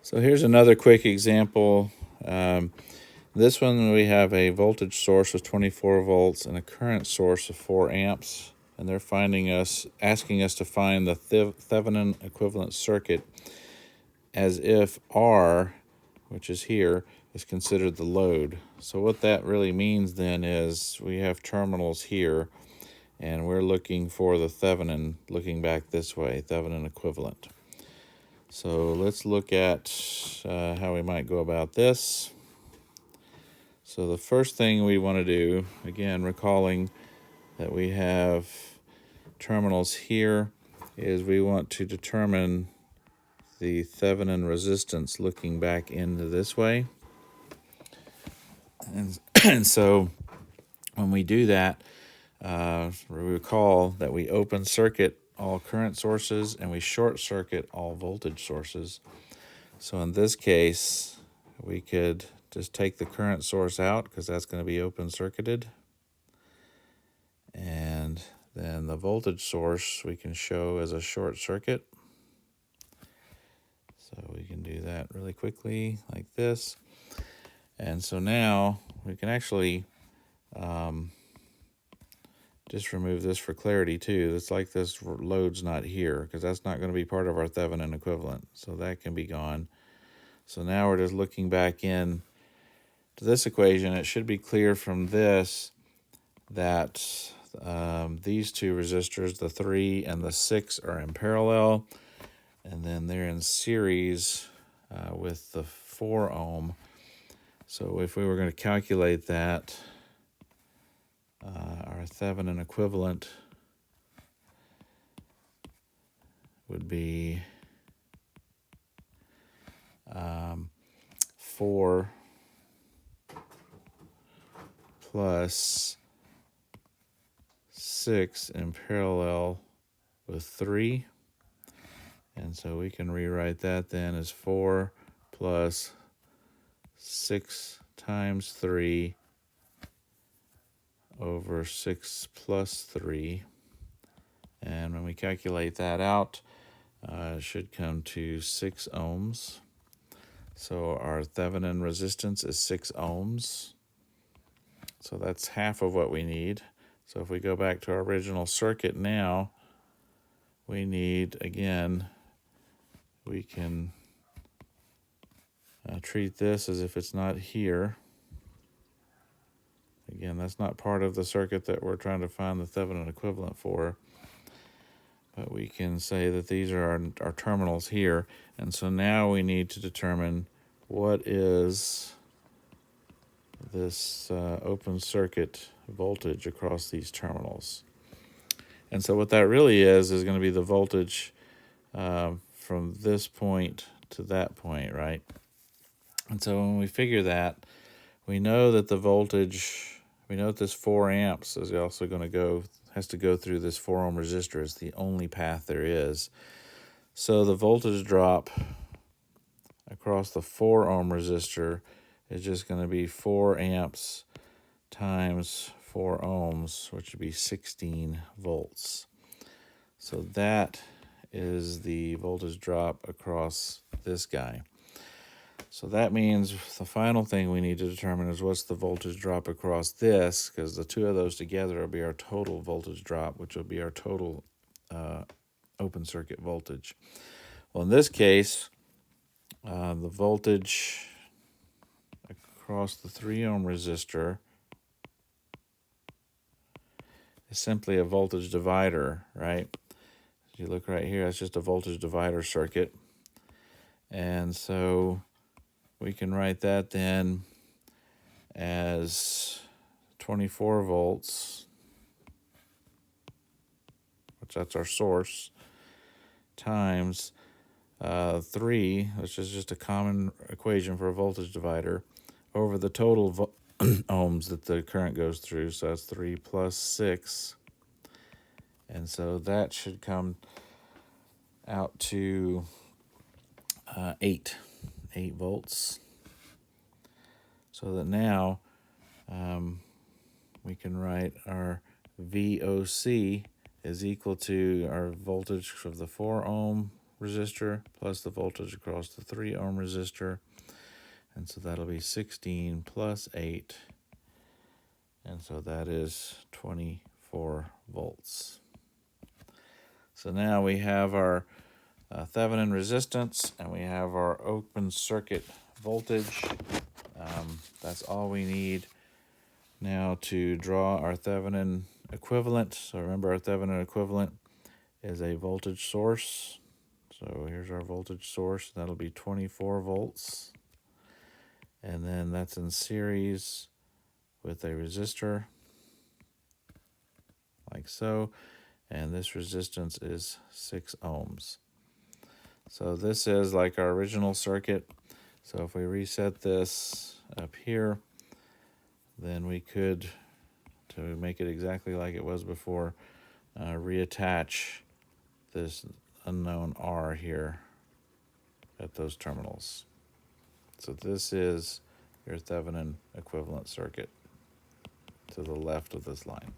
So here's another quick example. This one we have a voltage source of 24 volts and a current source of 4 amps. And they're asking us to find the Thevenin equivalent circuit as if R, which is here, is considered the load. So what that really means then is we have terminals here, and we're looking for the Thevenin, looking back this way, Thevenin equivalent. So let's look at how we might go about this. So the first thing we want to do, again, recalling that we have terminals here, is we want to determine the Thevenin resistance looking back into this way. And so when we do that, we recall that we open circuit all current sources and we short circuit all voltage sources. So in this case, we could just take the current source out because that's going to be open circuited. And then the voltage source we can show as a short circuit. So we can do that really quickly like this. And so now we can actually just remove this for clarity too. It's like this load's not here because that's not going to be part of our Thevenin equivalent. So that can be gone. So now we're just looking back in to this equation. It should be clear from this that these two resistors, the 3 and the 6, are in parallel. And then they're in series with the 4 ohm. So if we were going to calculate that, our Thevenin equivalent would be 4 plus 6 in parallel with 3. And so we can rewrite that then as 4 plus 6 times 3 over 6 plus 3. And when we calculate that out, it should come to 6 ohms. So our Thevenin resistance is 6 ohms. So that's half of what we need. So if we go back to our original circuit now, we need, again, we can treat this as if it's not here. Again, that's not part of the circuit that we're trying to find the Thevenin equivalent for. But we can say that these are our terminals here. And so now we need to determine what is this open circuit voltage across these terminals. And so what that really is going to be the voltage from this point to that point, right? And so when we figure that, we know that the voltage, we know that this 4 amps is also going to has to go through this 4 ohm resistor. It's the only path there is. So the voltage drop across the 4 ohm resistor is just going to be 4 amps times 4 ohms, which would be 16 volts. So that is the voltage drop across this guy. So that means the final thing we need to determine is what's the voltage drop across this, because the two of those together will be our total voltage drop, which will be our total open circuit voltage. Well, in this case, the voltage across the 3 ohm resistor is simply a voltage divider, right? If you look right here, that's just a voltage divider circuit. And so we can write that then as 24 volts, which that's our source, times 3, which is just a common equation for a voltage divider, over the total ohms that the current goes through. So that's 3 plus 6. And so that should come out to 8 volts. So that now we can write our VOC is equal to our voltage of the 4 ohm resistor plus the voltage across the 3 ohm resistor. And so that'll be 16 plus 8. And so that is 24 volts. So now we have our Thevenin resistance and we have our open circuit voltage. That's all we need now to draw our Thevenin equivalent. So remember, our Thevenin equivalent is a voltage source. So here's our voltage source. That'll be 24 volts. And then that's in series with a resistor, like so. And this resistance is 6 ohms. So this is like our original circuit. So if we reset this up here, then we could, to make it exactly like it was before, reattach this unknown R here at those terminals. So this is your Thevenin equivalent circuit to the left of this line.